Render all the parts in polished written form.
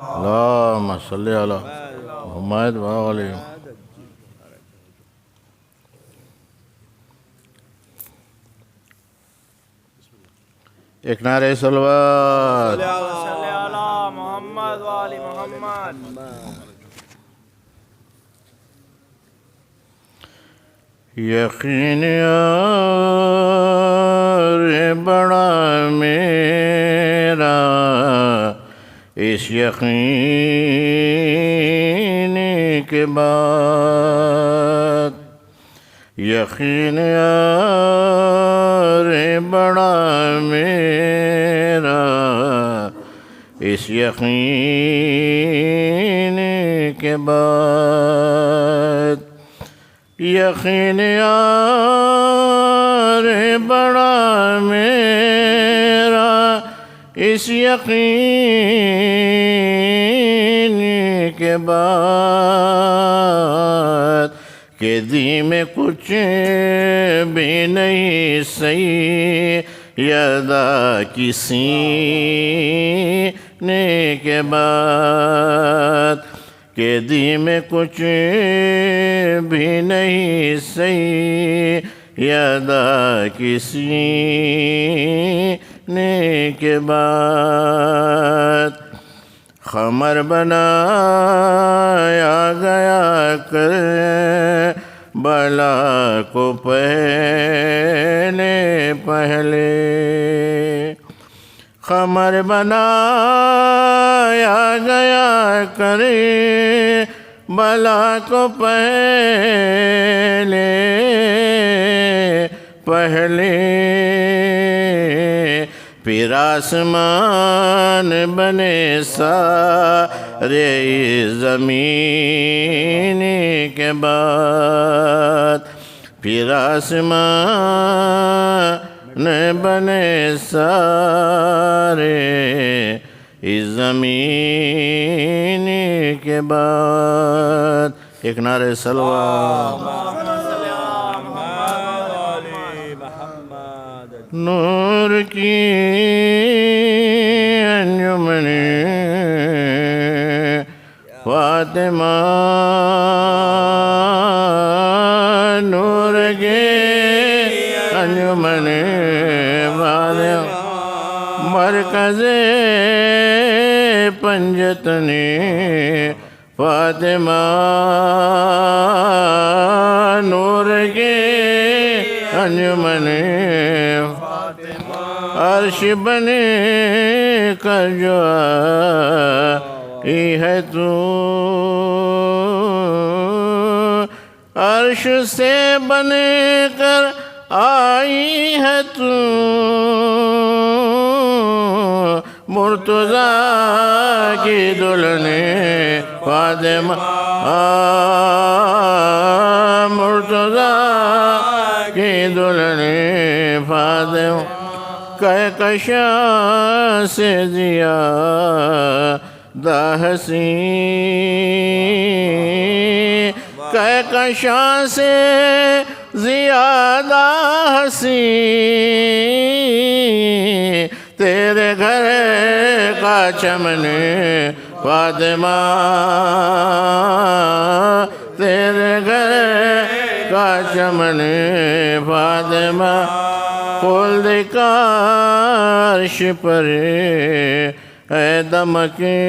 اللهم صل على محمد وآل ایک نعرہ صلوات صلی علی محمد وآل محمد. یقین یار بڑا میرا اس یقین کے بعد، یقین یار بڑا میرا اس یقین کے بعد، یقین یار بڑا میرا اس یقین کے بعد کہ دی میں کچھ بھی نہیں سیدہ کی سینے کے بعد، کہ دی میں کچھ بھی نہیں سیدہ کی سینے کے بعد، خمر بنایا گیا کربلا کو پہلے خمر بنایا گیا کربلا کو پہلے پھر آسمان بنے سارے زمین کے بعد، پھر آسمان بنے سارے اس زمین کے بعد. ایک نعرہ صلوات. نور کی انجمن فاطمہ، نور کی انجمن فاطمہ، مرکز پنجتن فاطمہ، نور کی انجمن عرش بنے کر جو آئی ہے تو، عرش سے بنے کر آئی ہے تو، مرتضیٰ کی دلہن فاطمہ، مرتضیٰ کی دلہن فاطمہ، کہکشاں سے زیادہ حسین، کہکشاں سے زیادہ حسین تیرے گھر کا چمن فاطمہ، تیرے گھر کا چمن فاطمہ، خلد کا عرش پر اے دمکے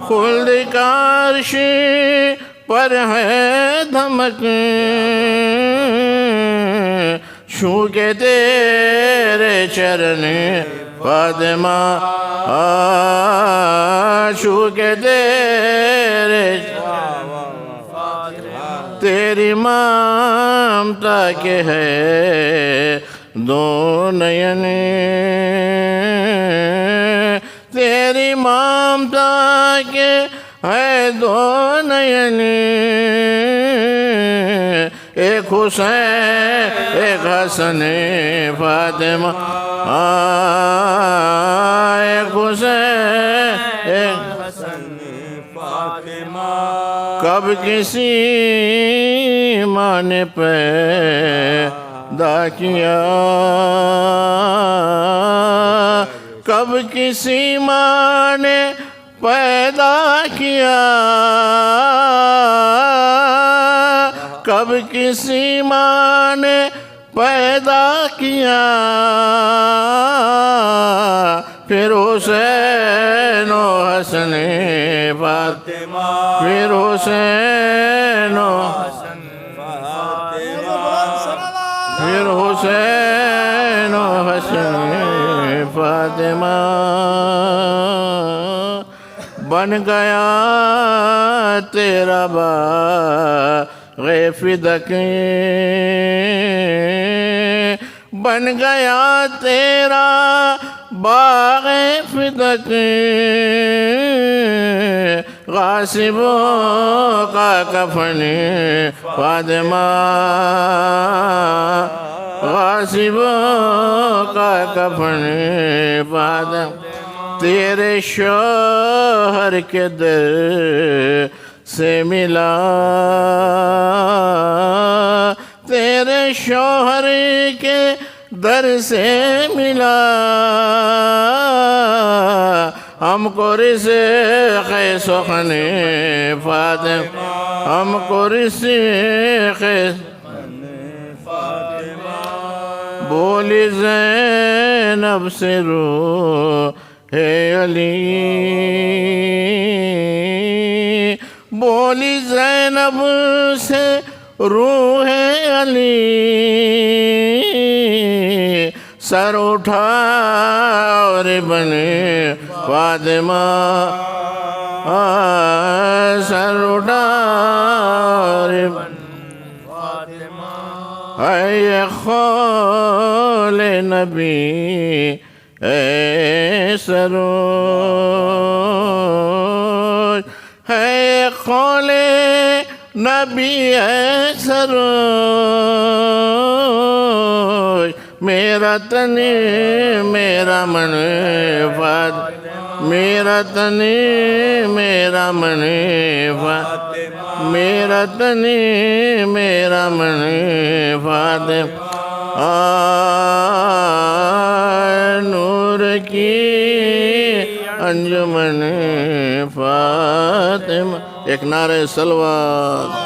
خلد کا عرش پر ہے دھمک، چھو کے تیرے چرن فاطمہ، چھو کے تیرے تیری ممتا کے ہے دو نین، تیری ممتا کے ہے دو نین، ایک حسین ایک حسن فاطمہ، ایک حسین ایک حسن فاطمہ، کب کسی ماں نے پیدا کیا کب کسی ماں نے پیدا کیا کب کسی ماں نے پیدا کیا پھر حسین و حسن فاطمہ پھر حسین و پھر حسین و حسن فاطمہ بن گیا تیرا باغ فدق بن گیا تیرا باغ فدق غاصبوں کا کفن فاطمہ غاصبوں کا کفن فاطمہ تیرے شوہر کے در سے ملا تیرے شوہر کے در سے ملا ہم کو رزق سخن فاطمہ ہم کو رزق بولی زینب سے روح علی بولی زینب سے روح علی سر اٹھا اور بنے فاطمہ سر اٹھا اور اے خول نبی اے سروج اے خول نبی اے سروج میرا تن میرا من میرا تن میرا من میرا تن میرا من فاطمہ نور کی انجمن فاطمہ ایک نعرہ صلوات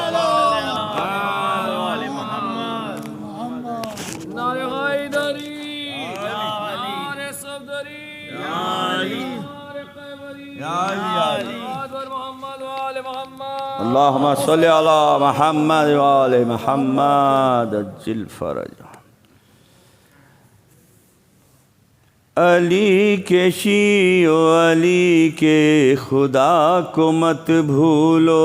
اللہم صلی علی محمد وآل محمد عجل فرج علی کے شیعو علی کے خدا کو مت بھولو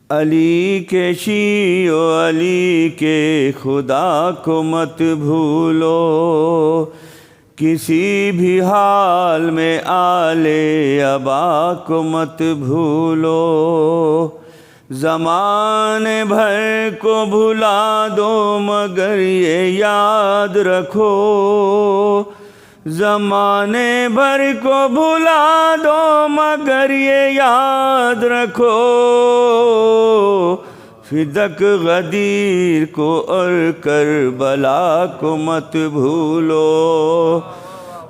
علی کے شیعو علی کے خدا کو مت بھولو کسی بھی حال میں آل ابا کو مت بھولو زمانے بھر کو بھلا دو مگر یہ یاد رکھو زمانے بھر کو بھلا دو مگر یہ یاد رکھو فدق غدیر کو اور کربلا کو مت بھولو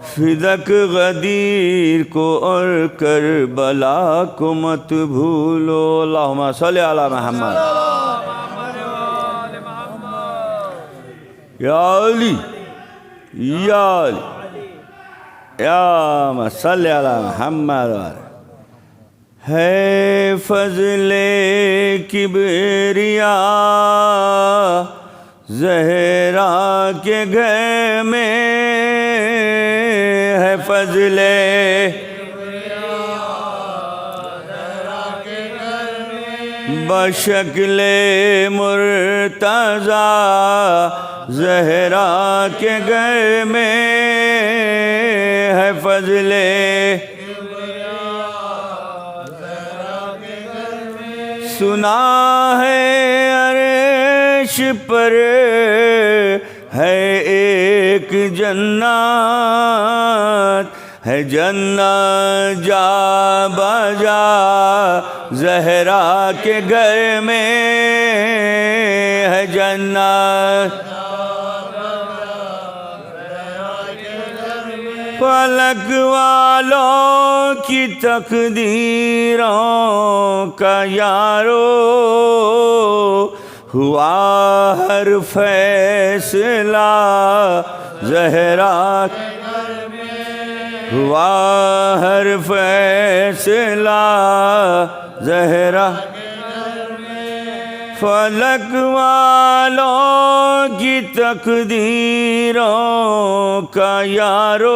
فدق غدیر کو اور کربلا کو مت بھولو اللہم صلی علی محمد یا علی یا علی یا صلی علی محمد ہے فضل کبریا زہرا کے گھر میں ہے فضل بشکل مرتضی زہرا کے گھر میں ہے فضل سنا ہے عرش پر ہے ایک جنت ہے جنت جا بجا زہرا کے گھر میں ہے جنت فلک والوں کی تقدیروں کا یارو ہوا ہر فیصلہ زہرا ہوا ہر فیصلہ زہرا فلک والوں کی تقدیروں کا یارو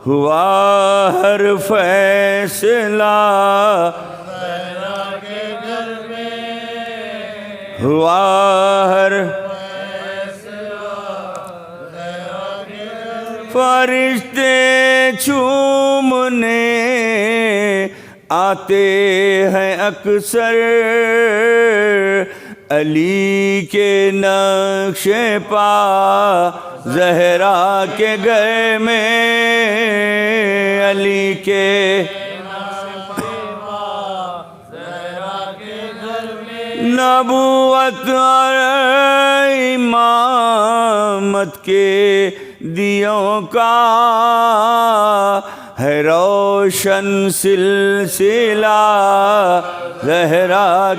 ہوا ہر فیصلہ ہوا ہر فرشتے چومنے آتے ہیں اکثر علی کے نقش پا زہرا کے گھر میں علی کے نبوت اور امامت کے دیوں کا ہے روشن سلسلہ زہرا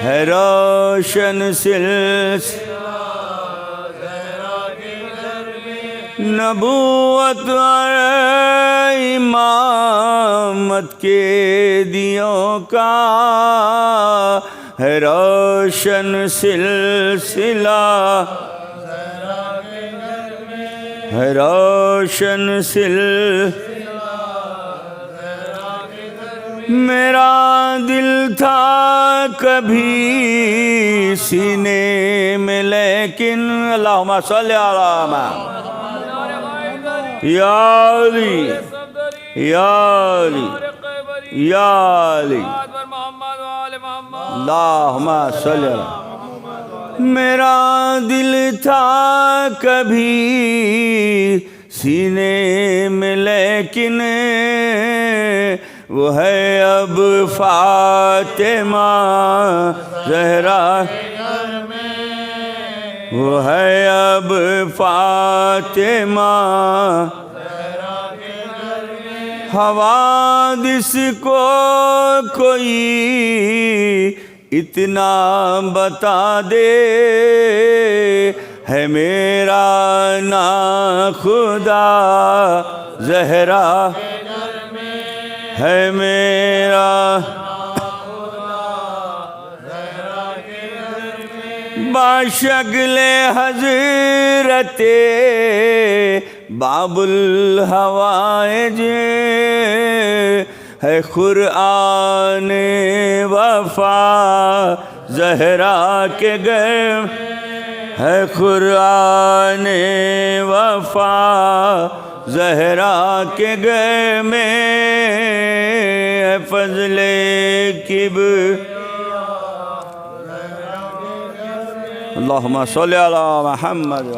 ہے روشن سلسلہ نبوت اور امامت کے دیوں کا ہے روشن سلسلہ ہے روشن میرا دل تھا کبھی سینے میں لیکن اللہم صلی علی محمد یا علی یا علی یا علی اللہم صلی علی میرا دل تھا کبھی سینے میں لیکن وہ ہے اب فاطمہ زہرا وہ ہے اب فاطمہ حوادث کو کوئی اتنا بتا دے ہے میرا ناخدا زہرا ہے میرا باشکل حضرت باب الحوائج ہے قرآن وفا زہرا کے گھر ہے قرآن وفا زہرا کے گھر میں ہے فضل اللہم صلی علی محمد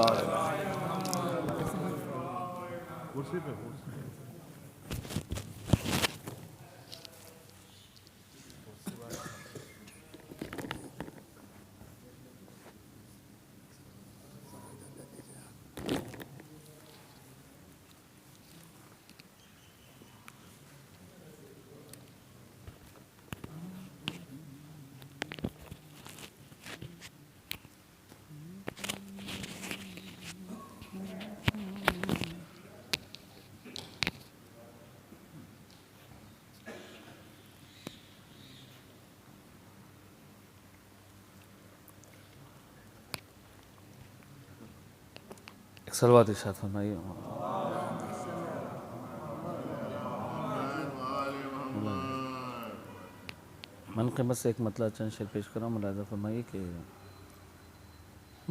صلوات ارشاد فرمائیے منقبت سے ایک مطلب چند شعر پیش کروں ملاحظہ فرمائیے کہ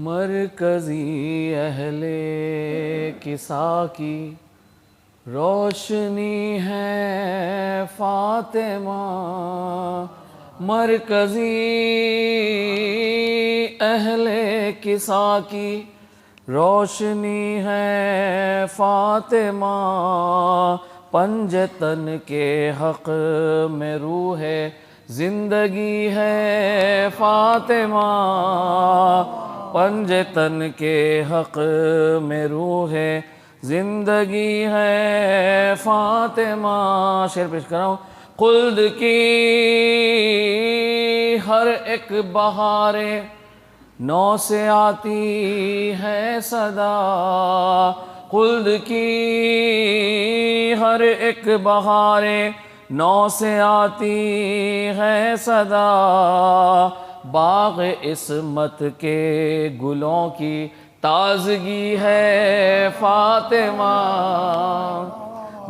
مرکزی اہل کسا کی روشنی ہے فاطمہ مرکزی اہل کسا کی روشنی ہے فاطمہ پنجتن کے حق میں روح زندگی ہے فاطمہ پنجتن کے حق میں روح زندگی ہے فاطمہ. شعر پیش کر رہا ہوں. خلد کی ہر ایک بہاریں نو سے آتی ہے صدا خلد کی ہر ایک بہاریں نو سے آتی ہے صدا باغ عصمت کے گلوں کی تازگی ہے فاطمہ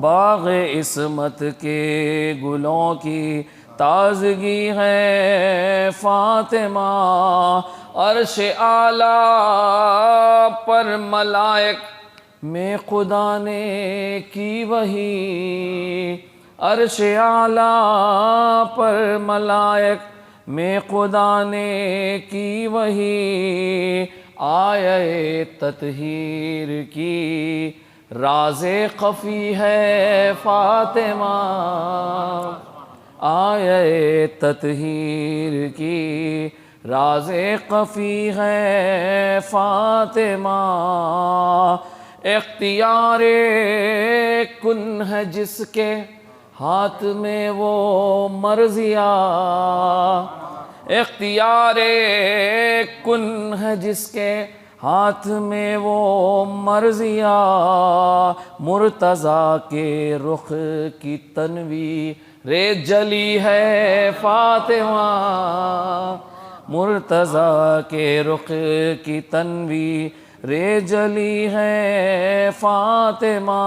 باغ عصمت کے گلوں کی تازگی ہے فاطمہ. عرش اعلیٰ پر ملائک میں خدا نے کی وہی عرش اعلیٰ پر ملائک میں خدا نے کی وہی آیے تطہیر کی راز خفی ہے فاطمہ آیے تطہیر کی راز خفی ہے فاطمہ. اختیار کن ہے جس کے ہاتھ میں وہ مرضیہ اختیار کن ہے جس کے ہاتھ میں وہ مرضیہ مرتضیٰ کے رخ کی تنویر جلی ہے فاطمہ مرتضیٰ کے رخ کی تنویر جلی ہے فاطمہ.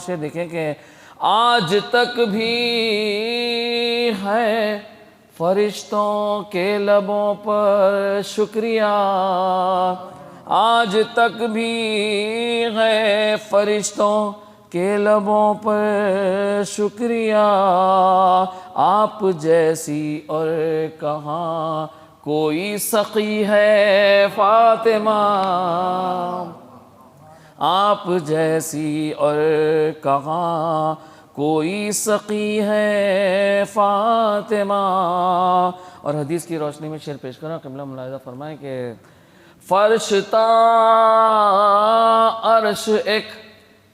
شعر دیکھیں کہ آج تک بھی ہے فرشتوں کے لبوں پر شکریہ آج تک بھی ہے فرشتوں کے لبوں پر شکریہ آپ جیسی اور کہاں کوئی سقی ہے فاطمہ آپ جیسی اور کہاں کوئی سقی ہے فاطمہ. اور حدیث کی روشنی میں شعر پیش کرنا قبلہ ملاحظہ فرمائیں کہ فرش تا عرش ایک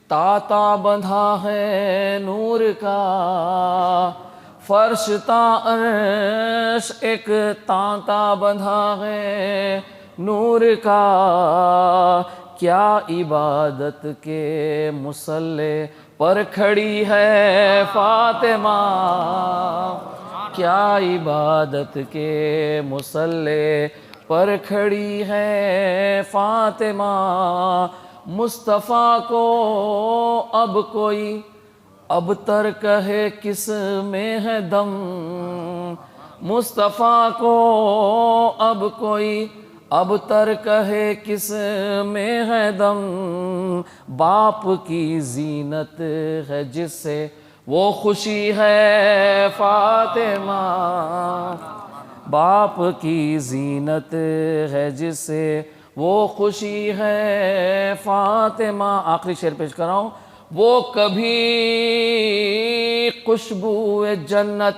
تاتا بندھا ہے نور کا فرش تا عرش ایک تاتا بندھا ہے نور کا کیا عبادت کے مصلے پر کھڑی ہے فاطمہ کیا عبادت کے مصلے پر کھڑی ہے فاطمہ مصطفیٰ کو اب کوئی اب تر کہے کس میں ہے دم مصطفیٰ کو اب کوئی اب تر کہے کس میں ہے دم باپ کی زینت ہے جس سے وہ خوشی ہے فاطمہ باپ کی زینت ہے جس سے وہ خوشی ہے فاطمہ. آخری شعر پیش کر رہا ہوں. وہ کبھی خوشبو جنت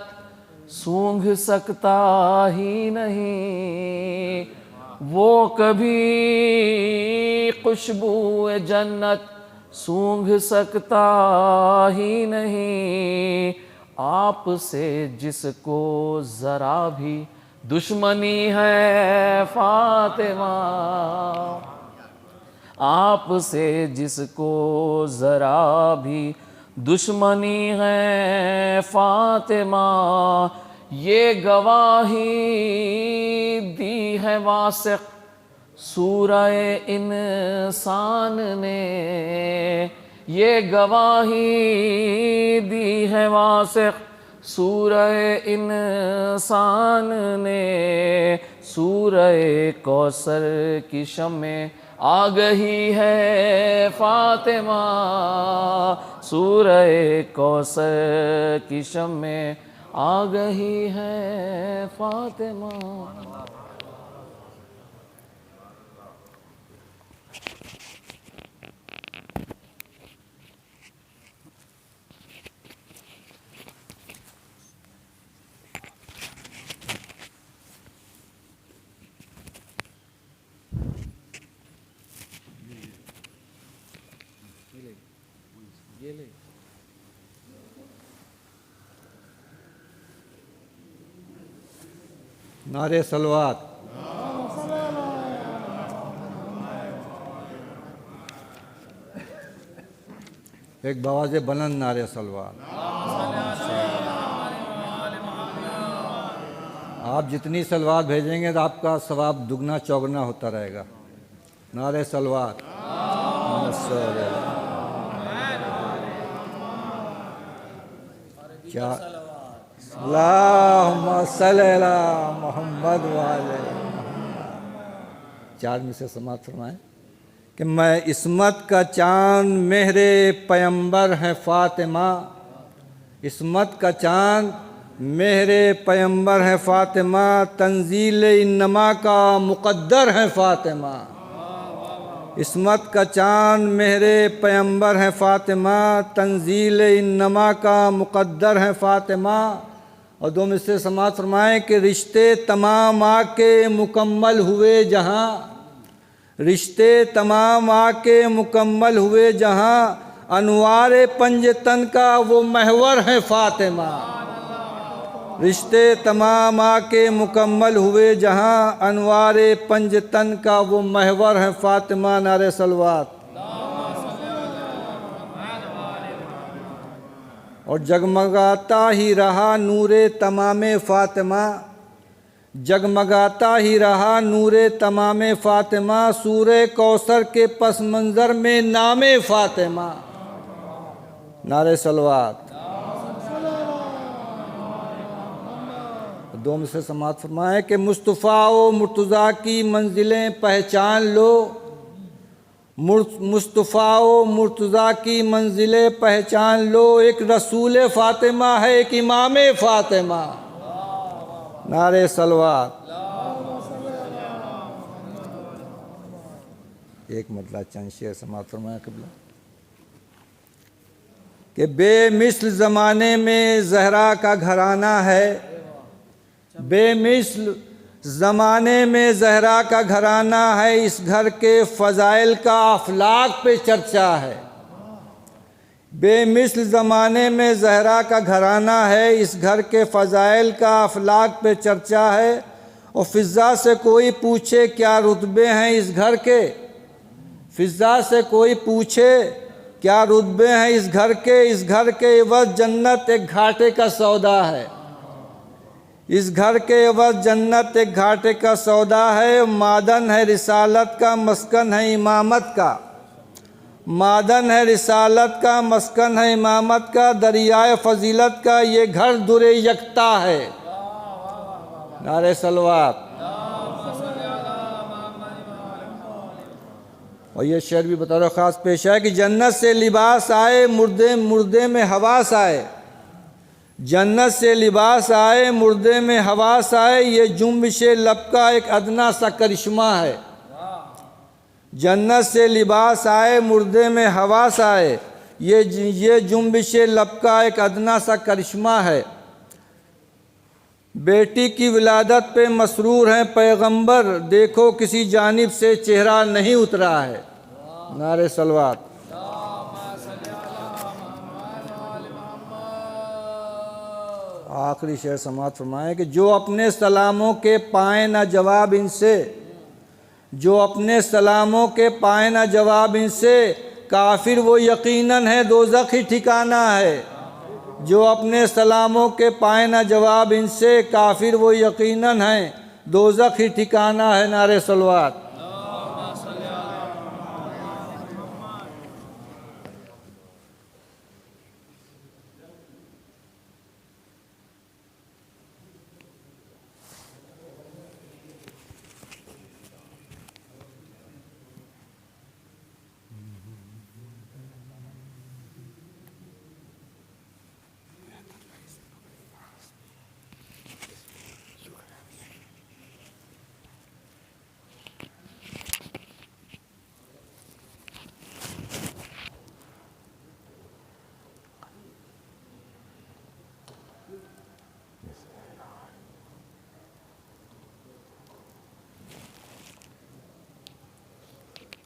سونگھ سکتا ہی نہیں وہ کبھی خوشبو جنت سونگھ سکتا ہی نہیں آپ سے جس کو ذرا بھی دشمنی ہے فاطمہ آپ سے جس کو ذرا بھی دشمنی ہے فاطمہ یہ گواہی دی ہے واسق سورہ انسان نے یہ گواہی دی ہے واسق سورہ انسان نے سورہ کوثر کی شمع آگہی ہے فاطمہ سورہ کوثر کی شمع آگہی ہے فاطمہ. نعرے صلوات. ایک بواز بلند نعرے صلوات. آپ جتنی صلوات بھیجیں گے تو آپ کا ثواب دگنا چوگنا ہوتا رہے گا. نعرے صلوات. کیا اللہم صلی علی محمد وعلی محمد. 4 میں سے سماعت فرمائیں کہ میں عصمت کا چاند مہر پیمبر ہے فاطمہ. عصمت کا چاند مہر پیمبر ہے فاطمہ. تنزیل انما کا مقدر ہے فاطمہ. عصمت کا چاند مہر پیمبر ہے فاطمہ. تنزیل انما کا مقدر ہے فاطمہ. اور 2 میں سے سماعت فرمائیں کہ رشتے تمام آ کے مکمل ہوئے جہاں. رشتے تمام آ کے مکمل ہوئے جہاں. انوار پنج تن کا وہ محور ہے فاطمہ. رشتے تمام آ کے مکمل ہوئے جہاں. انوار پنج تن کا وہ محور ہے فاطمہ. نعرے صلوات. اور جگمگاتا ہی رہا نور تمام فاطمہ. جگمگاتا ہی رہا نور تمام فاطمہ. سورہ کوثر کے پس منظر میں نام فاطمہ. نعرے صلوات. 2 میں سے سماعت فرمائیں کہ مصطفیٰ و مرتضیٰ کی منزلیں پہچان لو. مصطفیٰ و مرتضیٰ کی منزلیں پہچان لو. ایک رسول فاطمہ ہے ایک امام فاطمہ. نعرے صلوات. ایک مطلب چند شعر سماعت فرمائیں قبلہ کہ بے مثل زمانے میں زہرا کا گھرانہ ہے. بے مثل زمانے میں زہرا کا گھرانہ ہے. اس گھر کے فضائل کا افلاک پہ چرچا ہے. بے مثل زمانے میں زہرا کا گھرانہ ہے. اس گھر کے فضائل کا افلاک پہ چرچا ہے. اور فضا سے کوئی پوچھے کیا رتبے ہیں اس گھر کے. فضا سے کوئی پوچھے کیا رتبے ہیں اس گھر کے. اس گھر کے عوض جنت ایک گھاٹے کا سودا ہے. اس گھر کے عوض جنت ایک گھاٹے کا سودا ہے. معدن ہے رسالت کا مسکن ہے امامت کا. معدن ہے رسالت کا مسکن ہے امامت کا. دریائے فضیلت کا یہ گھر در یکتا ہے. نعرے صلوات. اور یہ شعر بھی بطور خاص پیش ہے کہ جنت سے لباس آئے مردے میں حواس آئے. جنت سے لباس آئے مردے میں حواس آئے. یہ جنبش لب کا ایک ادنا سا کرشمہ ہے. جنت سے لباس آئے مردے میں حواس آئے. یہ جنبش لب کا ایک ادنا سا کرشمہ ہے. بیٹی کی ولادت پہ مسرور ہیں پیغمبر. دیکھو کسی جانب سے چہرہ نہیں اترا ہے. نعرے صلوات. آخری شعر سماعت فرمائیں کہ جو اپنے سلاموں کے پائیں نہ جواب ان سے. جو اپنے سلاموں کے پائیں نہ جواب ان سے. کافر وہ یقیناً ہے دوزخ ہی ٹھکانہ ہے. جو اپنے سلاموں کے پائیں نہ جواب ان سے. کافر وہ یقیناً ہے دوزخ ہی ٹھکانہ ہے. نعرے صلوات.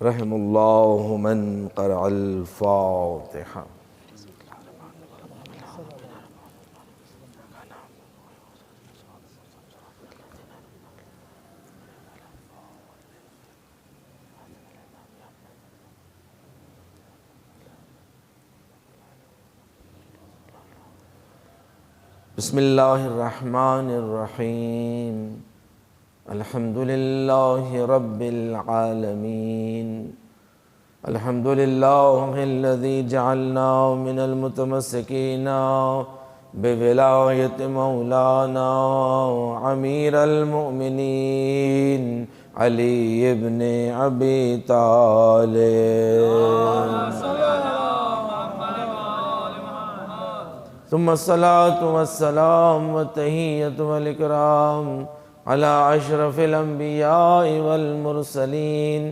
رحم اللہ من قرأ الفاتحہ. بسم اللہ الرحمن الرحیم الحمد للہ رب العالمین الحمد للہ الذی جعلنا من المتمسکین بولایت مولانا امیر المؤمنین علی ابن ابی طالب ثم الصلاة والسلام والتحیۃ والاکرام علی اشرف الانبیاء والمرسلین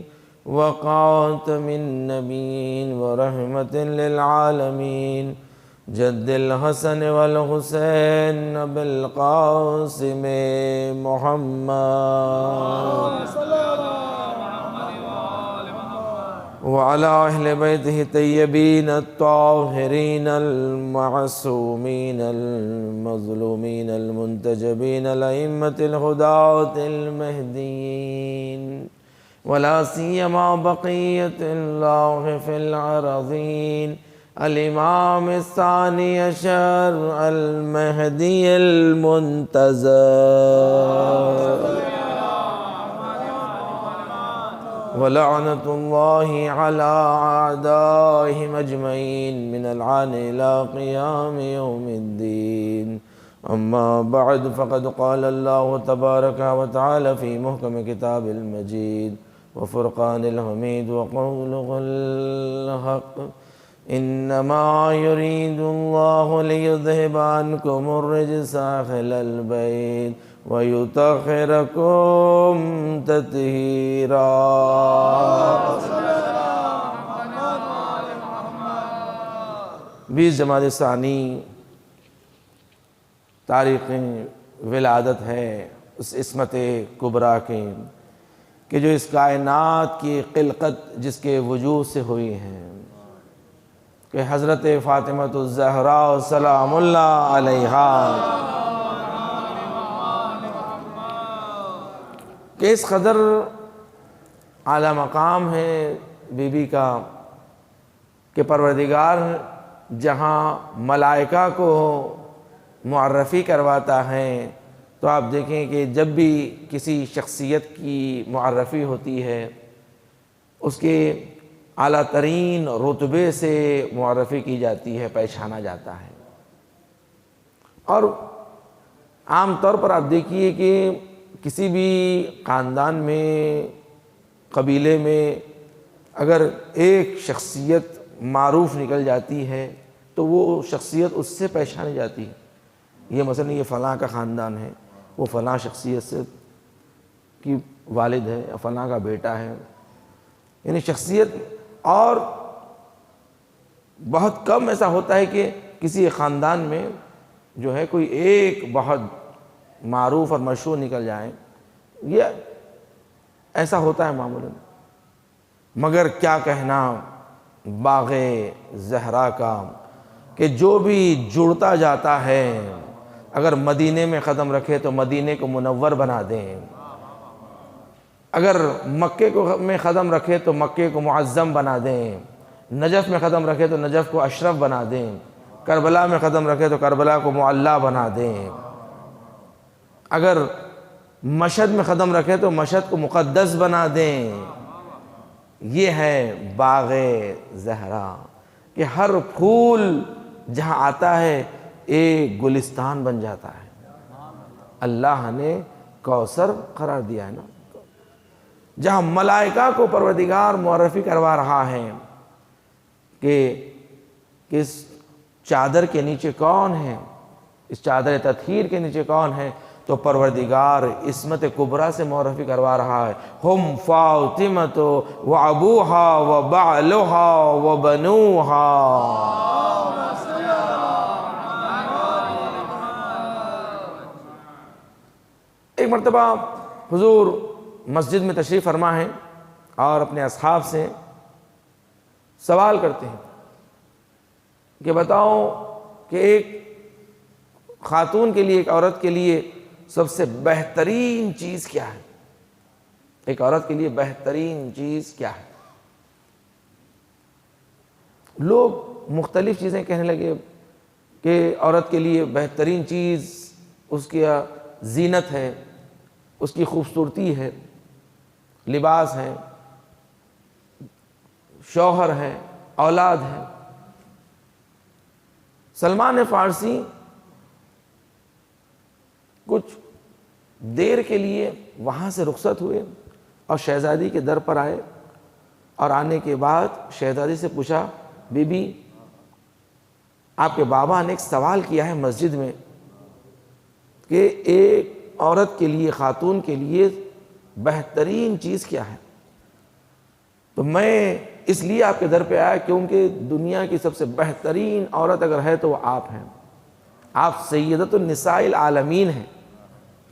وخاتم النبیین ورحمۃ للعالمین جد الحسن والحسین ابی القاسم محمد وعلى أهل بيته الطيبين الطاهرين المعصومين المظلومين المنتجبين الأئمة الهداة المهديين ولا سيما بقية الله في الأراضين الإمام الثاني عشر المهدي المنتظر ولعنة الله على أعدائهم أجمعين من الآن إلى قيام يوم الدين أما بعد فقد قال الله تبارك وتعالى في محكم كتاب المجيد وفرقان الحميد وقوله الحق إنما يريد الله ليذهب عنكم الرجس أهل البيت وَيُطَهِّرَكُمْ تَطْهِيرًا. بیس جمادی الثانی تاریخ ولادت ہے اس عصمت کبریٰ کے کہ جو اس کائنات کی خلقت جس کے وجود سے ہوئی ہے کہ حضرت فاطمہ الزہراء سلام اللہ علیہا کہ اس قدر اعلیٰ مقام ہے بی بی کا کہ پروردگار جہاں ملائکہ کو معرفی کرواتا ہے تو آپ دیکھیں کہ جب بھی کسی شخصیت کی معرفی ہوتی ہے اس کے اعلیٰ ترین رتبے سے معرفی کی جاتی ہے، پہچانا جاتا ہے۔ اور عام طور پر آپ دیکھیے کہ کسی بھی خاندان میں، قبیلے میں اگر ایک شخصیت معروف نکل جاتی ہے تو وہ شخصیت اس سے پہچانی جاتی ہے۔ یہ مثلا یہ فلاں کا خاندان ہے، وہ فلاں شخصیت سے کی والد ہے، فلاں کا بیٹا ہے، یعنی شخصیت۔ اور بہت کم ایسا ہوتا ہے کہ کسی خاندان میں جو ہے کوئی ایک بہت معروف اور مشہور نکل جائے، یہ ایسا ہوتا ہے معمولاً۔ مگر کیا کہنا باغ زہرا کا کہ جو بھی جڑتا جاتا ہے اگر مدینے میں قدم رکھے تو مدینے کو منور بنا دیں، اگر مکے میں قدم رکھے تو مکے کو معظم بنا دیں، نجف میں قدم رکھے تو نجف کو اشرف بنا دیں، کربلا میں قدم رکھے تو کربلا کو معلیٰ بنا دیں، اگر مشہد میں قدم رکھے تو مشہد کو مقدس بنا دیں۔ یہ ہے باغ زہرا کہ ہر پھول جہاں آتا ہے ایک گلستان بن جاتا ہے۔ اللہ نے کوثر قرار دیا ہے نا، جہاں ملائکہ کو پروردگار معرفی کروا رہا ہے کہ اس چادر کے نیچے کون ہے، اس چادر تطہیر کے نیچے کون ہے، تو پروردگار عصمت کبریٰ سے معرفی کروا رہا ہے۔ ہم فاطمۃ و ابوہا و بعلہا و بنوہا۔ ایک مرتبہ حضور مسجد میں تشریف فرما ہے اور اپنے اصحاب سے سوال کرتے ہیں کہ بتاؤ کہ ایک خاتون کے لیے، ایک عورت کے لیے سب سے بہترین چیز کیا ہے؟ ایک عورت کے لیے بہترین چیز کیا ہے؟ لوگ مختلف چیزیں کہنے لگے، کہ عورت کے لیے بہترین چیز اس کی زینت ہے، اس کی خوبصورتی ہے، لباس ہے، شوہر ہے، اولاد ہے۔ سلمان فارسی کچھ دیر کے لیے وہاں سے رخصت ہوئے اور شہزادی کے در پر آئے، اور آنے کے بعد شہزادی سے پوچھا، بی بی آپ کے بابا نے ایک سوال کیا ہے مسجد میں کہ ایک عورت کے لیے، خاتون کے لیے بہترین چیز کیا ہے؟ تو میں اس لیے آپ کے در پہ آیا کیونکہ دنیا کی سب سے بہترین عورت اگر ہے تو وہ آپ ہیں، آپ سیدۃ النساء العالمین ہیں،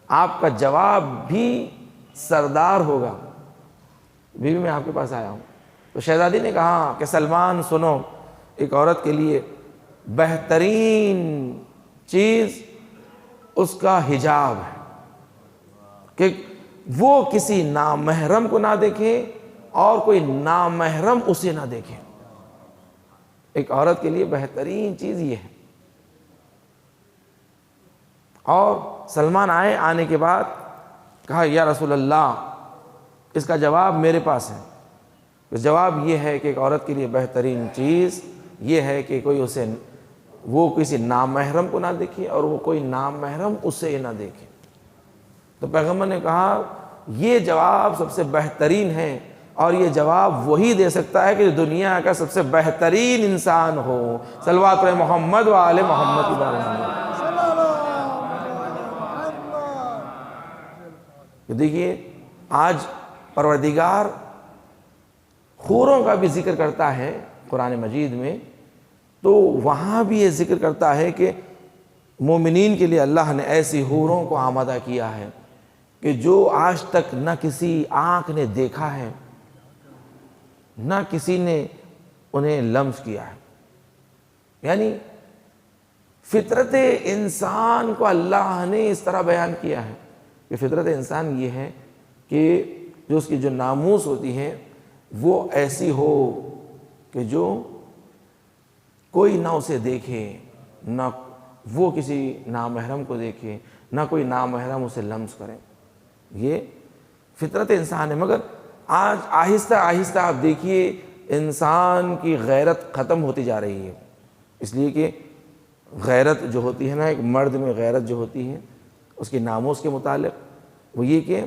آپ کا جواب بھی سردار ہوگا۔ بیوی میں آپ کے پاس آیا ہوں۔ تو شہزادی نے کہا کہ سلمان سنو، ایک عورت کے لیے بہترین چیز اس کا حجاب ہے، کہ وہ کسی نامحرم کو نہ دیکھے اور کوئی نامحرم اسے نہ دیکھے۔ ایک عورت کے لیے بہترین چیز یہ ہے۔ اور سلمان آنے کے بعد کہا یا رسول اللہ، اس کا جواب میرے پاس ہے۔ جواب یہ ہے کہ ایک عورت کے لیے بہترین چیز یہ ہے کہ کوئی اسے، وہ کسی نامحرم کو نہ دیکھے اور وہ کوئی نامحرم اسے نہ دیکھے۔ تو پیغمبر نے کہا یہ جواب سب سے بہترین ہے، اور یہ جواب وہی دے سکتا ہے کہ دنیا کا سب سے بہترین انسان ہو۔ صلوات علی محمد و آل محمد کی بارے میں دیکھیے، آج پروردگار حوروں کا بھی ذکر کرتا ہے قرآن مجید میں، تو وہاں بھی یہ ذکر کرتا ہے کہ مومنین کے لیے اللہ نے ایسی حوروں کو آمادہ کیا ہے کہ جو آج تک نہ کسی آنکھ نے دیکھا ہے، نہ کسی نے انہیں لمس کیا ہے۔ یعنی فطرت انسان کو اللہ نے اس طرح بیان کیا ہے کہ فطرت انسان یہ ہے کہ جو اس کی جو ناموس ہوتی ہے وہ ایسی ہو کہ جو کوئی نہ اسے دیکھے، نہ وہ کسی نامحرم کو دیکھے، نہ کوئی نامحرم اسے لمس کرے۔ یہ فطرت انسان ہے۔ مگر آج آہستہ آہستہ آپ دیکھیے انسان کی غیرت ختم ہوتی جا رہی ہے، اس لیے کہ غیرت جو ہوتی ہے نا، ایک مرد میں غیرت جو ہوتی ہے اس کی ناموس کے متعلق، وہ یہ کہ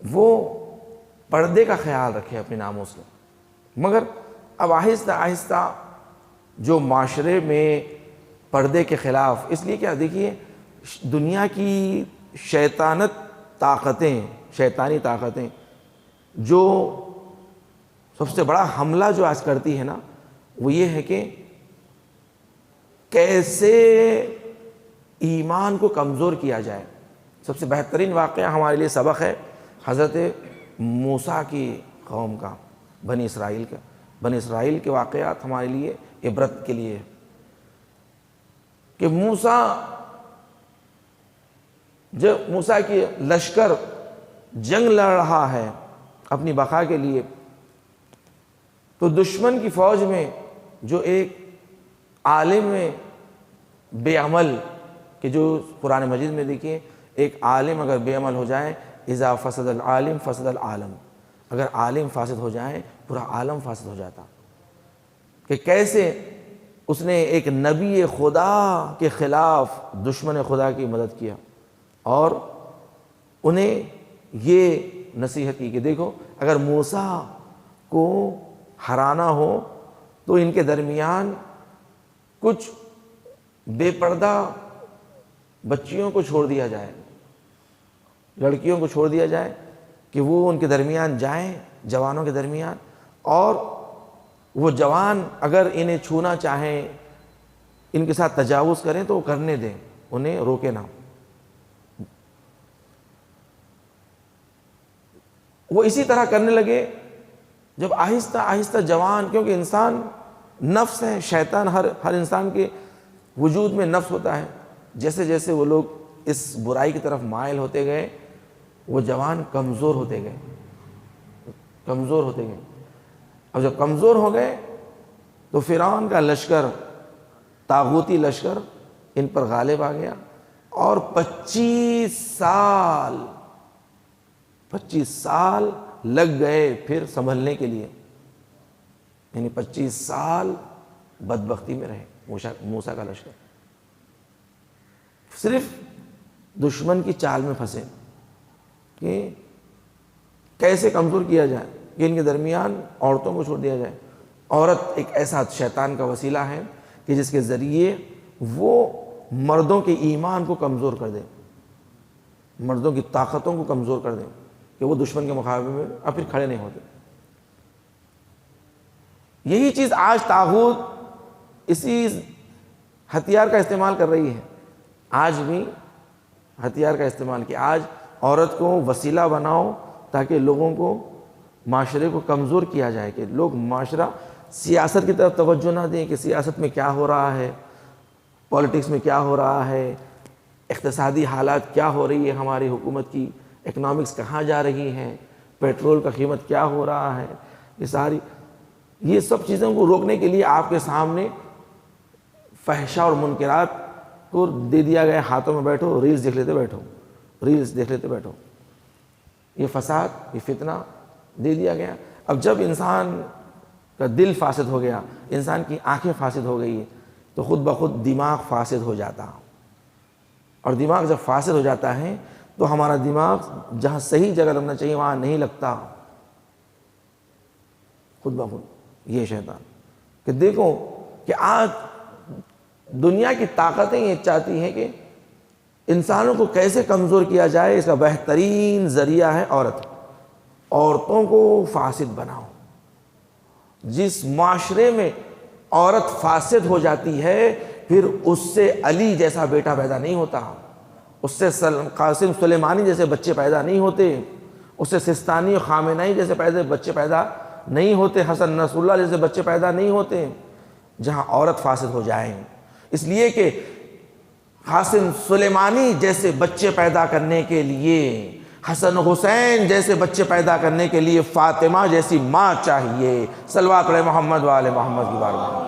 وہ پردے کا خیال رکھے اپنی ناموس کا۔ مگر اب آہستہ آہستہ جو معاشرے میں پردے کے خلاف، اس لیے کیا دیکھیے دنیا کی شیطانی طاقتیں جو سب سے بڑا حملہ جو آج کرتی ہے نا، وہ یہ ہے کہ کیسے ایمان کو کمزور کیا جائے۔ سب سے بہترین واقعہ ہمارے لیے سبق ہے حضرت موسیٰ کی قوم کا، بنی اسرائیل کے واقعات ہمارے لیے عبرت کے لیے، کہ موسیٰ کی لشکر جنگ لڑ رہا ہے اپنی بقا کے لیے، تو دشمن کی فوج میں جو ایک عالم بے عمل، کہ جو قرآن مجید میں دیکھیے ایک عالم اگر بے عمل ہو جائے، اذا فسد العالم فسد العالم، اگر عالم فاسد ہو جائے پورا عالم فاسد ہو جاتا۔ کہ کیسے اس نے ایک نبی خدا کے خلاف دشمن خدا کی مدد کیا، اور انہیں یہ نصیحت کی کہ دیکھو اگر موسیٰ کو ہرانا ہو تو ان کے درمیان کچھ بے پردہ بچیوں کو چھوڑ دیا جائے، لڑکیوں کو چھوڑ دیا جائے کہ وہ ان کے درمیان جائیں، جوانوں کے درمیان، اور وہ جوان اگر انہیں چھونا چاہیں، ان کے ساتھ تجاوز کریں تو وہ کرنے دیں، انہیں روکے نہ۔ وہ اسی طرح کرنے لگے جب آہستہ آہستہ جوان، کیونکہ انسان نفس ہے، شیطان ہر انسان کے وجود میں نفس ہوتا ہے، جیسے جیسے وہ لوگ اس برائی کی طرف مائل ہوتے گئے وہ جوان کمزور ہوتے گئے۔ اب جب کمزور ہو گئے تو فرعون کا لشکر، طاغوتی لشکر ان پر غالب آ گیا، اور 25 سال لگ گئے پھر سنبھلنے کے لیے، یعنی 25 سال بدبختی میں رہے موسیٰ کا لشکر، صرف دشمن کی چال میں پھنسے کہ کیسے کمزور کیا جائے، کہ ان کے درمیان عورتوں کو چھوڑ دیا جائے۔ عورت ایک ایسا شیطان کا وسیلہ ہے کہ جس کے ذریعے وہ مردوں کے ایمان کو کمزور کر دے، مردوں کی طاقتوں کو کمزور کر دے کہ وہ دشمن کے مقابلے میں اب پھر کھڑے نہیں ہوتے۔ یہی چیز آج طاغوت اسی ہتھیار کا استعمال کر رہی ہے، آج بھی ہتھیار کا استعمال کیا۔ آج عورت کو وسیلہ بناؤ تاکہ لوگوں کو، معاشرے کو کمزور کیا جائے، کہ لوگ معاشرہ سیاست کی طرف توجہ نہ دیں کہ سیاست میں کیا ہو رہا ہے، پولیٹکس میں کیا ہو رہا ہے، اقتصادی حالات کیا ہو رہی ہے ہماری حکومت کی، اکنامکس کہاں جا رہی ہیں، پیٹرول کا قیمت کیا ہو رہا ہے، یہ سب چیزوں کو روکنے کے لیے آپ کے سامنے فحشا اور منکرات کو دے دیا گیا، ہاتھوں میں بیٹھو ریلز دیکھ لیتے بیٹھو، یہ فساد، یہ فتنہ دے دیا گیا۔ اب جب انسان کا دل فاسد ہو گیا، انسان کی آنکھیں فاسد ہو گئی تو خود بخود دماغ فاسد ہو جاتا، اور دماغ جب فاسد ہو جاتا ہے تو ہمارا دماغ جہاں صحیح جگہ لگنا چاہیے وہاں نہیں لگتا، خود بخود۔ یہ شیطان کہ دیکھو کہ آج دنیا کی طاقتیں یہ چاہتی ہیں کہ انسانوں کو کیسے کمزور کیا جائے، اس کا بہترین ذریعہ ہے عورت۔ عورتوں کو فاسد بناؤ۔ جس معاشرے میں عورت فاسد ہو جاتی ہے پھر اس سے علی جیسا بیٹا پیدا نہیں ہوتا، اس سے قاسم سلیمانی جیسے بچے پیدا نہیں ہوتے، اس سے سستانی و خامنہئی جیسے بچے پیدا نہیں ہوتے، حسن نصر اللہ جیسے بچے پیدا نہیں ہوتے جہاں عورت فاسد ہو جائیں۔ اس لیے کہ قاسم سلیمانی جیسے بچے پیدا کرنے کے لیے، حسن حسین جیسے بچے پیدا کرنے کے لیے فاطمہ جیسی ماں چاہیے۔ صلوات علی محمد و آل محمد کی بارگاہ میں۔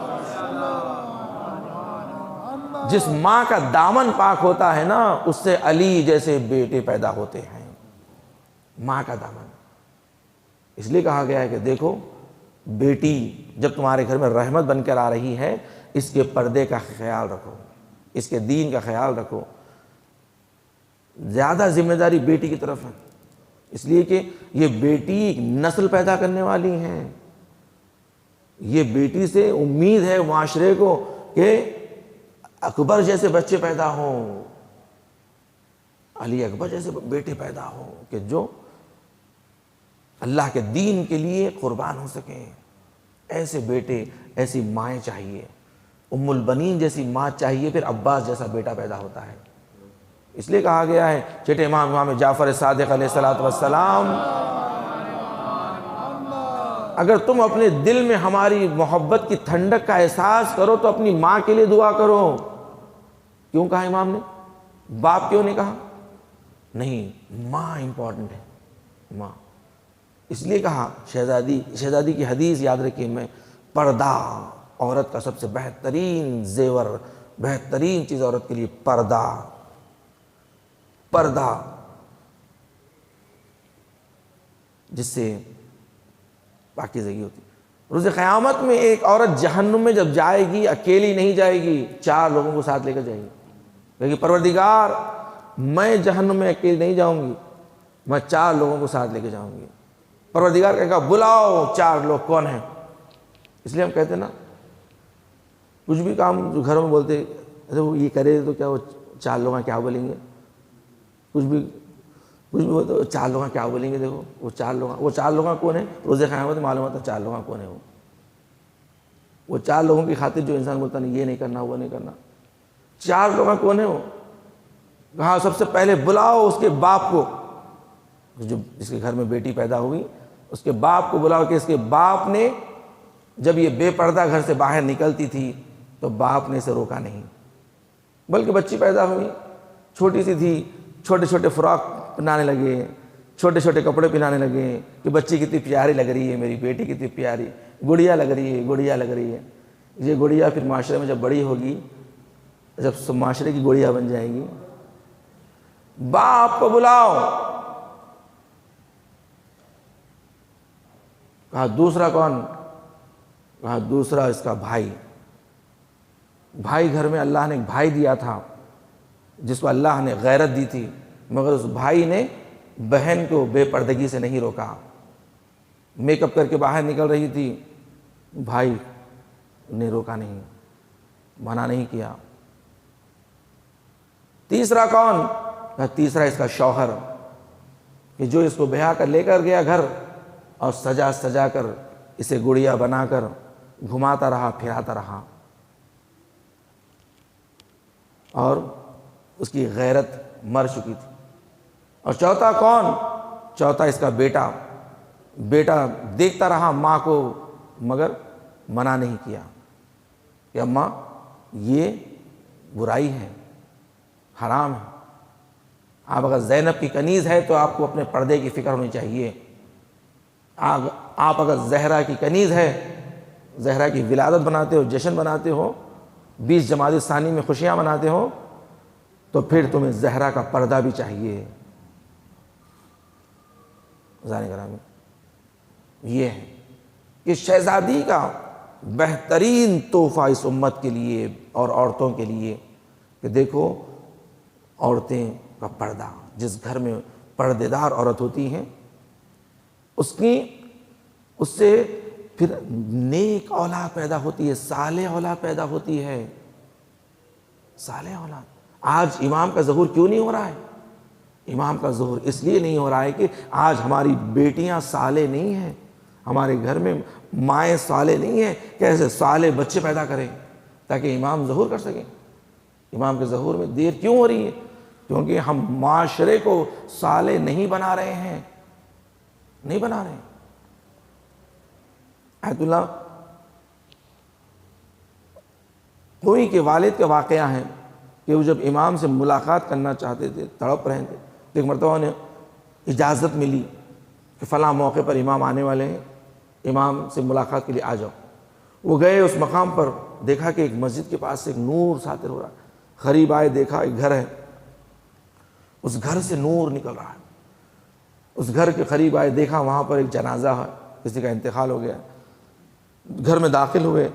جس ماں کا دامن پاک ہوتا ہے نا، اس سے علی جیسے بیٹے پیدا ہوتے ہیں، ماں کا دامن۔ اس لیے کہا گیا ہے کہ دیکھو بیٹی جب تمہارے گھر میں رحمت بن کر آ رہی ہے، اس کے پردے کا خیال رکھو، اس کے دین کا خیال رکھو۔ زیادہ ذمہ داری بیٹی کی طرف ہے، اس لیے کہ یہ بیٹی ایک نسل پیدا کرنے والی ہے۔ یہ بیٹی سے امید ہے معاشرے کو کہ اکبر جیسے بچے پیدا ہوں، علی اکبر جیسے بیٹے پیدا ہوں کہ جو اللہ کے دین کے لیے قربان ہو سکیں۔ ایسے بیٹے، ایسی مائیں چاہیے۔ ام البنین جیسی ماں چاہیے، پھر عباس جیسا بیٹا پیدا ہوتا ہے۔ اس لیے کہا گیا ہے چھٹے امام جعفر صادق علیہ السلام، اگر تم اپنے دل میں ہماری محبت کی ٹھنڈک کا احساس کرو تو اپنی ماں کے لیے دعا کرو۔ کیوں کہا امام نے؟ باپ کیوں نہیں کہا؟ نہیں، ماں امپورٹنٹ ہے، ماں۔ اس لیے کہا شہزادی کی حدیث یاد رکھیے، میں پردہ عورت کا سب سے بہترین زیور، بہترین چیز عورت کے لیے پردہ، جس سے پاکیزگی ہوتی۔ روز قیامت میں ایک عورت جہنم میں جب جائے گی اکیلی نہیں جائے گی، 4 لوگوں کو ساتھ لے کر جائے گی، لیکن پروردگار میں جہنم میں اکیلی نہیں جاؤں گی، میں 4 لوگوں کو ساتھ لے کے جاؤں گی۔ پروردگار کہے گا بلاؤ 4 لوگ کون ہیں؟ اس لیے ہم کہتے ہیں نا، کچھ بھی کام جو گھروں میں بولتے وہ یہ کرے تو کیا وہ 4 لوگ کیا بولیں گے، کچھ بھی بولتے 4 لوگ کیا بولیں گے، دیکھو وہ 4 لوگ کون ہیں؟ روز قیامت میں معلوم ہوتا ہے 4 لوگ کون ہیں۔ وہ 4 لوگوں کی خاطر جو انسان بولتا نہیں یہ نہیں کرنا وہ نہیں کرنا، 4 لوگ کون ہیں وہ؟ کہا سب سے پہلے بلاؤ اس کے باپ کو، جو جس کے گھر میں بیٹی پیدا ہوئی اس کے باپ کو بلاؤ، کہ اس کے باپ نے جب یہ بے پردہ گھر سے باہر نکلتی تھی تو باپ نے اسے روکا نہیں، بلکہ بچی پیدا ہوئی چھوٹی سی تھی، چھوٹے چھوٹے فراق پہنانے لگے، چھوٹے چھوٹے کپڑے پہنانے لگے کہ بچی کتنی پیاری لگ رہی ہے، میری بیٹی کتنی پیاری، گڑیا لگ رہی ہے۔ یہ گڑیا پھر معاشرے میں جب بڑی ہوگی، جب معاشرے کی گڑیا بن جائے گی، باپ کو بلاؤ، کہا دوسرا کون؟ کہا دوسرا اس کا بھائی۔ بھائی، گھر میں اللہ نے ایک بھائی دیا تھا جس کو اللہ نے غیرت دی تھی، مگر اس بھائی نے بہن کو بے پردگی سے نہیں روکا۔ میک اپ کر کے باہر نکل رہی تھی، بھائی نے روکا نہیں، منع نہیں کیا۔ تیسرا کون؟ کہا تیسرا اس کا شوہر، کہ جو اس کو بیاہ کر لے کر گیا گھر اور سجا سجا کر اسے گڑیا بنا کر گھماتا رہا، پھراتا رہا، اور اس کی غیرت مر چکی تھی۔ اور چوتھا کون؟ چوتھا اس کا بیٹا۔ بیٹا دیکھتا رہا ماں کو، مگر منع نہیں کیا کہ اماں یہ برائی ہے، حرام ہے۔ آپ اگر زینب کی کنیز ہے تو آپ کو اپنے پردے کی فکر ہونی چاہیے۔ آپ اگر زہرا کی کنیز ہے، زہرا کی ولادت بناتے ہو، جشن بناتے ہو، 20 جمادی ثانی میں خوشیاں مناتے ہو، تو پھر تمہیں زہرا کا پردہ بھی چاہیے۔ ذہن گرامی، یہ ہے کہ شہزادی کا بہترین تحفہ اس امت کے لیے اور عورتوں کے لیے کہ دیکھو عورتیں کا پردہ، جس گھر میں پردے دار عورت ہوتی ہیں اس سے پھر نیک اولاد پیدا ہوتی ہے، صالح اولاد پیدا ہوتی ہے، صالح اولاد۔ آج امام کا ظہور کیوں نہیں ہو رہا ہے؟ امام کا ظہور اس لیے نہیں ہو رہا ہے کہ آج ہماری بیٹیاں صالح نہیں ہیں، ہمارے گھر میں مائیں صالح نہیں ہیں، کیسے صالح بچے پیدا کریں تاکہ امام ظہور کر سکیں۔ امام کے ظہور میں دیر کیوں ہو رہی ہے؟ کیونکہ ہم معاشرے کو صالح نہیں بنا رہے ہیں، نہیں بنا رہے ہیں۔ آیت اللہ کوئی کے والد کا واقعہ ہے کہ وہ جب امام سے ملاقات کرنا چاہتے تھے، تڑپ رہے تھے، تو ایک مرتبہ انہیں اجازت ملی کہ فلاں موقع پر امام آنے والے ہیں، امام سے ملاقات کے لیے آ جاؤ۔ وہ گئے اس مقام پر، دیکھا کہ ایک مسجد کے پاس سے ایک نور ساطر ہو رہا ہے۔ قریب آئے، دیکھا ایک گھر ہے، اس گھر سے نور نکل رہا ہے۔ اس گھر کے قریب آئے، دیکھا وہاں پر ایک جنازہ ہے، کسی کا انتقال ہو گیا۔ گھر میں داخل ہوئے،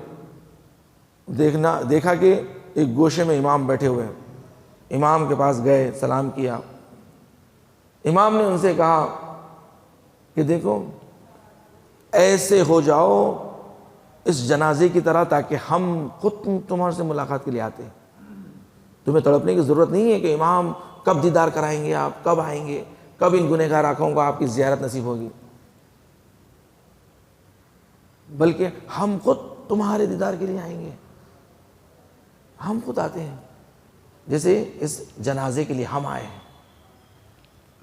دیکھا کہ ایک گوشے میں امام بیٹھے ہوئے ہیں۔ امام کے پاس گئے، سلام کیا۔ امام نے ان سے کہا کہ دیکھو ایسے ہو جاؤ اس جنازے کی طرح تاکہ ہم خود تمہارے سے ملاقات کے لیے آتے ہیں۔ تمہیں تڑپنے کی ضرورت نہیں ہے کہ امام کب دیدار کرائیں گے، آپ کب آئیں گے، کب ان گنہگار آنکھوں کو آپ کی زیارت نصیب ہوگی، بلکہ ہم خود تمہارے دیدار کے لیے آئیں گے، ہم خود آتے ہیں، جیسے اس جنازے کے لیے ہم آئے ہیں۔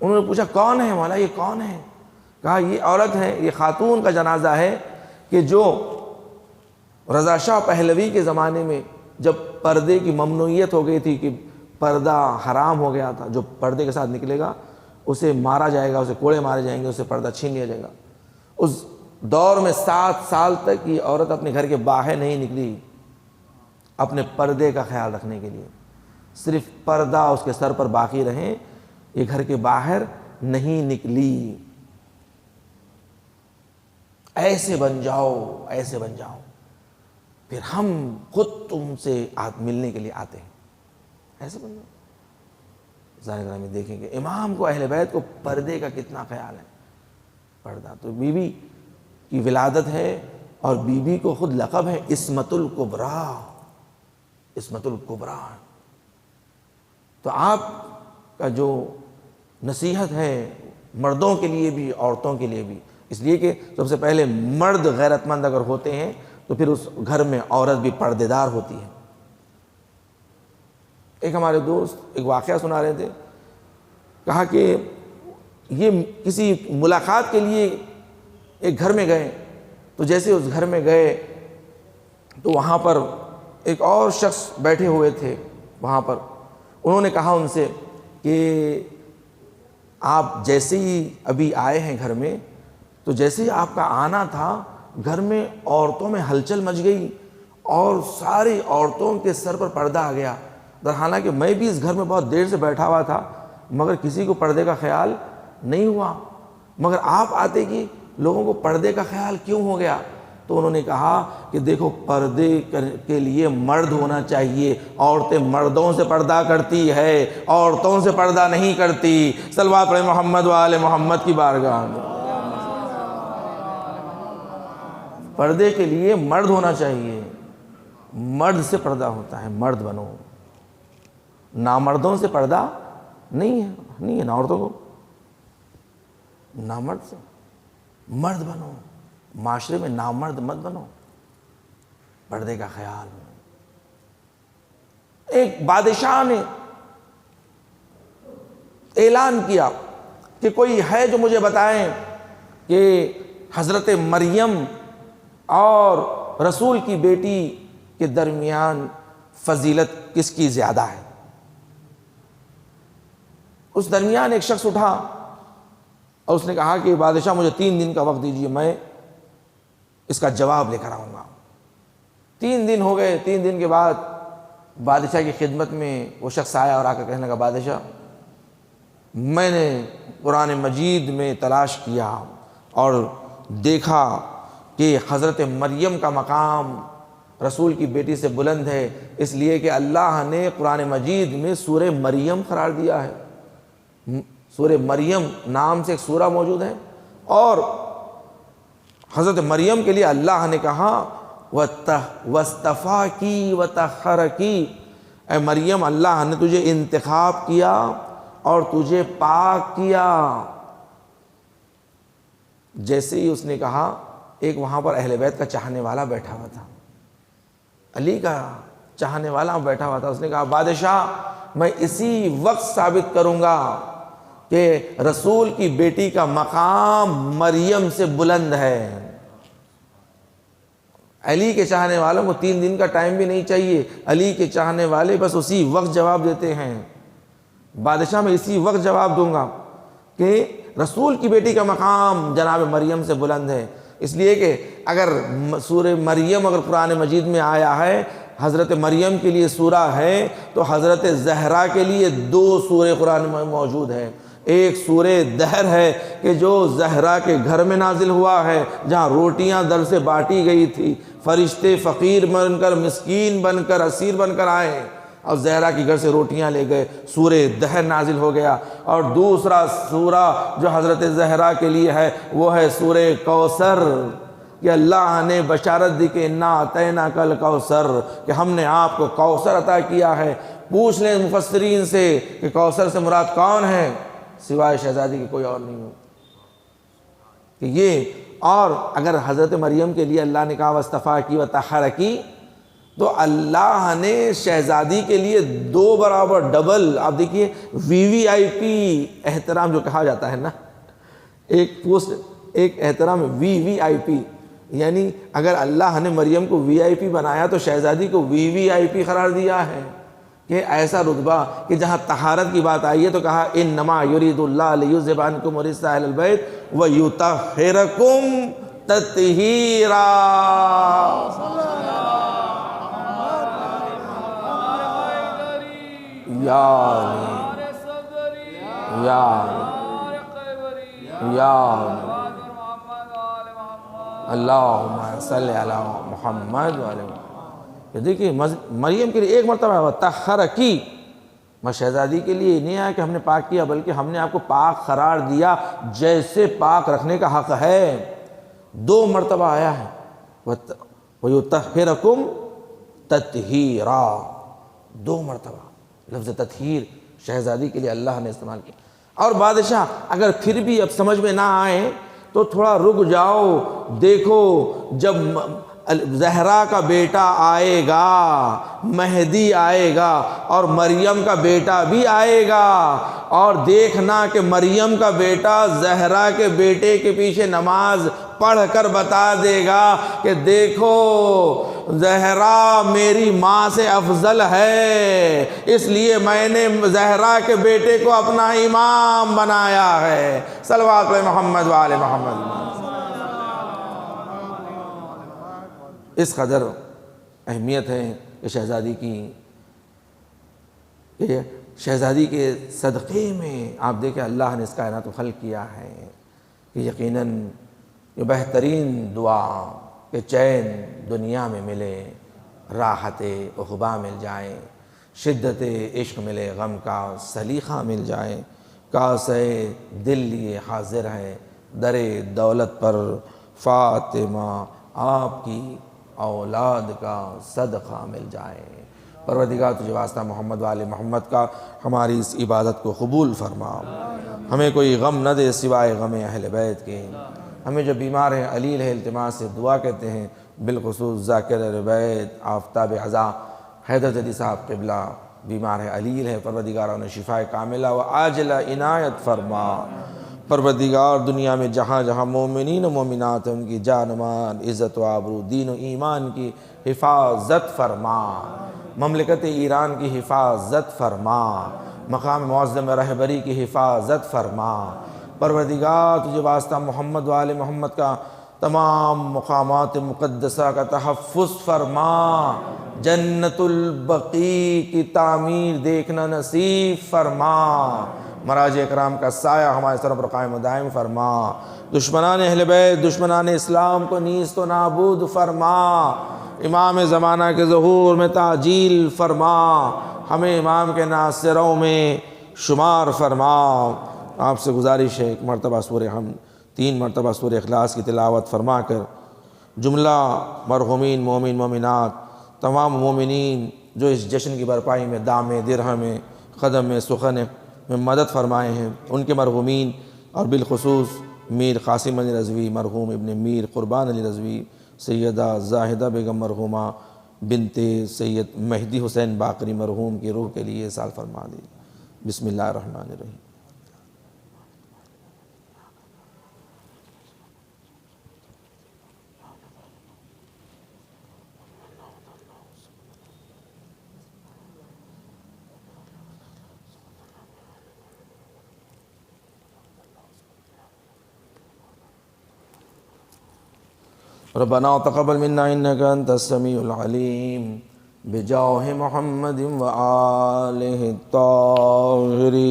انہوں نے پوچھا کون ہے مولا، یہ کون ہے؟ کہا یہ عورت ہے، یہ خاتون کا جنازہ ہے کہ جو رضا شاہ پہلوی کے زمانے میں جب پردے کی ممنوعیت ہو گئی تھی کہ پردہ حرام ہو گیا تھا، جو پردے کے ساتھ نکلے گا اسے مارا جائے گا، اسے کوڑے مارے جائیں گے، اسے پردہ چھین لیا جائے گا۔ اس دور میں 7 سال تک یہ عورت اپنے گھر کے باہر نہیں نکلی اپنے پردے کا خیال رکھنے کے لیے، صرف پردہ اس کے سر پر باقی رہے، یہ گھر کے باہر نہیں نکلی۔ ایسے بن جاؤ، ایسے بن جاؤ، پھر ہم خود تم سے ملنے کے لیے آتے ہیں، ایسے بن جاؤ۔ ظاہر میں دیکھیں کہ امام کو، اہل بیت کو پردے کا کتنا خیال ہے۔ پردہ تو بی بی کی ولادت ہے، اور بی بی کو خود لقب ہے عصمت الکبریٰ، عصمت الکبریٰ۔ تو آپ کا جو نصیحت ہے مردوں کے لیے بھی عورتوں کے لیے بھی، اس لیے کہ سب سے پہلے مرد غیرت مند اگر ہوتے ہیں تو پھر اس گھر میں عورت بھی پردے دار ہوتی ہے۔ ایک ہمارے دوست ایک واقعہ سنا رہے تھے، کہا کہ یہ کسی ملاقات کے لیے ایک گھر میں گئے، تو جیسے اس گھر میں گئے تو وہاں پر ایک اور شخص بیٹھے ہوئے تھے وہاں پر۔ انہوں نے کہا ان سے کہ آپ جیسے ہی ابھی آئے ہیں گھر میں، تو جیسے ہی آپ کا آنا تھا گھر میں عورتوں میں ہلچل مچ گئی، اور ساری عورتوں کے سر پر پردہ آ گیا. حالانکہ میں بھی اس گھر میں بہت دیر سے بیٹھا ہوا تھا مگر کسی کو پردے کا خیال نہیں ہوا. مگر آپ آتے کہ لوگوں کو پردے کا خیال کیوں ہو گیا؟ تو انہوں نے کہا کہ دیکھو پردے کے لیے مرد ہونا چاہیے. عورتیں مردوں سے پردہ کرتی ہے، عورتوں سے پردہ نہیں کرتی. صلوات پڑھیں محمد و آل محمد کی بارگاہ میں. پردے کے لیے مرد ہونا چاہیے، مرد سے پردہ ہوتا ہے. مرد بنو، نامردوں سے پردہ نہیں ہے نا عورتوں کو. نامرد سے مرد بنو، معاشرے میں نامرد مت بنو. پردے کا خیال. ایک بادشاہ نے اعلان کیا کہ کوئی ہے جو مجھے بتائیں کہ حضرت مریم اور رسول کی بیٹی کے درمیان فضیلت کس کی زیادہ ہے. اس درمیان ایک شخص اٹھا اور اس نے کہا کہ بادشاہ مجھے 3 دن کا وقت دیجیے، میں اس کا جواب لے کر آؤں گا. 3 دن ہو گئے. 3 دن کے بعد بادشاہ کی خدمت میں وہ شخص آیا اور آ کر کہنے لگا بادشاہ میں نے قرآن مجید میں تلاش کیا اور دیکھا کہ حضرت مریم کا مقام رسول کی بیٹی سے بلند ہے، اس لیے کہ اللہ نے قرآن مجید میں سورہ مریم قرار دیا ہے. سورہ مریم نام سے ایک سورہ موجود ہے اور حضرت مریم کے لیے اللہ نے کہا وَاسْتَفَاكِ وَطَهَّرَكِ، اے مریم اللہ نے تجھے انتخاب کیا اور تجھے پاک کیا. جیسے ہی اس نے کہا ایک وہاں پر اہل بیت کا چاہنے والا بیٹھا ہوا تھا، علی کا چاہنے والا بیٹھا ہوا تھا. اس نے کہا بادشاہ میں اسی وقت ثابت کروں گا کہ رسول کی بیٹی کا مقام مریم سے بلند ہے. علی کے چاہنے والوں کو 3 دن کا ٹائم بھی نہیں چاہیے. علی کے چاہنے والے بس اسی وقت جواب دیتے ہیں. بادشاہ میں اسی وقت جواب دوں گا کہ رسول کی بیٹی کا مقام جناب مریم سے بلند ہے. اس لیے کہ اگر سورہ مریم اگر قرآن مجید میں آیا ہے، حضرت مریم کے لیے سورہ ہے، تو حضرت زہرا کے لیے 2 سورہ قرآن میں موجود ہیں. ایک سورہ دہر ہے کہ جو زہرا کے گھر میں نازل ہوا ہے، جہاں روٹیاں در سے بانٹی گئی تھی، فرشتے فقیر بن کر مسکین بن کر اسیر بن کر آئے اور زہرا کے گھر سے روٹیاں لے گئے. سورہ دہر نازل ہو گیا. اور دوسرا سورہ جو حضرت زہرا کے لیے ہے وہ ہے سورہ کوثر، کہ اللہ نے بشارت دی کہ انا اعطیناک الکوثر، کہ ہم نے آپ کو کوثر عطا کیا ہے. پوچھ لیں مفسرین سے کہ کوثر سے مراد کون ہے؟ سوائے شہزادی کے کوئی اور نہیں ہو. کہ یہ اور اگر حضرت مریم کے لیے اللہ نے کہا وَاسْتَفَاكِ وَطَهَّرَكِ، تو اللہ نے شہزادی کے لیے 2 برابر ڈبل. آپ دیکھیے VVIP احترام جو کہا جاتا ہے نا، ایک پوسٹ ایک احترام VVIP، یعنی اگر اللہ نے مریم کو VIP بنایا تو شہزادی کو VVIP قرار دیا ہے. کہ ایسا رتبہ کہ جہاں طہارت کی بات آئی ہے تو کہا انما یرید اللہ لیذھب عنکم الرجس اہل البیت ویطہرکم تطہیرا. اللہم صلی علی محمد وعلی محمد. دیکھیے مریم کے لیے ایک مرتبہ طہرکی، میں شہزادی کے لیے نہیں آیا کہ ہم نے پاک کیا، بلکہ ہم نے آپ کو پاک قرار دیا جیسے پاک رکھنے کا حق ہے. 2 مرتبہ آیا ہے وَيُطَهِّرَكُمْ تَطْهِيرًا. 2 مرتبہ لفظ تطہیر شہزادی کے لیے اللہ نے استعمال کیا. اور بادشاہ اگر پھر بھی اب سمجھ میں نہ آئے تو تھوڑا رک جاؤ، دیکھو جب زہرا کا بیٹا آئے گا، مہدی آئے گا اور مریم کا بیٹا بھی آئے گا، اور دیکھنا کہ مریم کا بیٹا زہرا کے بیٹے کے پیچھے نماز پڑھ کر بتا دے گا کہ دیکھو زہرا میری ماں سے افضل ہے، اس لیے میں نے زہرا کے بیٹے کو اپنا امام بنایا ہے. صلوات علی محمد و آل محمد. اس قدر اہمیت ہے کہ شہزادی کے صدقے میں آپ دیکھیں اللہ نے اس کائنات کو خلق کیا ہے کہ یقیناً یہ بہترین دعا کہ چین دنیا میں ملے، راحت عقبیٰ مل جائے، شدت عشق ملے، غم کا سلیقہ مل جائے، کاسے دل لیے حاضر ہے، در دولت پر فاطمہ آپ کی اولاد کا صدقہ مل جائے۔ پروردگار تجھے واسطہ محمد والے محمد کا ہماری اس عبادت کو قبول فرما، ہمیں کوئی غم نہ دے سوائے غم اہل بیت کے۔ ہمیں جو بیمار ہیں علیل ہے التماس سے دعا کہتے ہیں، بالخصوص ذاکر اہل بیت آفتاب عزا حیدر جدی صاحب قبلہ بیمار ہے، علیل ہے، پروردگار انہیں شفاء کاملہ و عاجلہ عنایت فرما۔ پروردگار دنیا میں جہاں جہاں مومنین و مومنات ہیں ان کی جان و مال، عزت و آبرو، دین و ایمان کی حفاظت فرما، مملکت ایران کی حفاظت فرما، مقام معظم رہبری کی حفاظت فرما۔ پروردگار تجھے واسطہ محمد وآل محمد کا تمام مقامات مقدسہ کا تحفظ فرما، جنت البقیع کی تعمیر دیکھنا نصیب فرما، مراج اکرام کا سایہ ہمارے سروں پر قائم و دائم فرما، دشمنان اہل بیت، دشمنان اسلام کو نیست و نابود فرما، امام زمانہ کے ظہور میں تعجیل فرما، ہمیں امام کے ناصروں میں شمار فرما۔ آپ سے گزارش ہے ایک مرتبہ سورہ حمد 3 مرتبہ سورہ اخلاص کی تلاوت فرما کر جملہ مرحومین مومن مومنات، تمام مومنین جو اس جشن کی برپائی میں دام درہم قدم سخن میں مدد فرمائے ہیں، ان کے مرحومین اور بالخصوص میر قاسم علی رضوی مرحوم ابن میر قربان علی رضوی، سیدہ زاہدہ بیگم مرحومہ بنت سید مہدی حسین باقری مرحوم کی روح کے لیے سال فرما دی۔ بسم اللہ الرحمن الرحیم۔ ربنا تقبل منا انك انت السميع العليم بجاه محمد وآله الطاهرين۔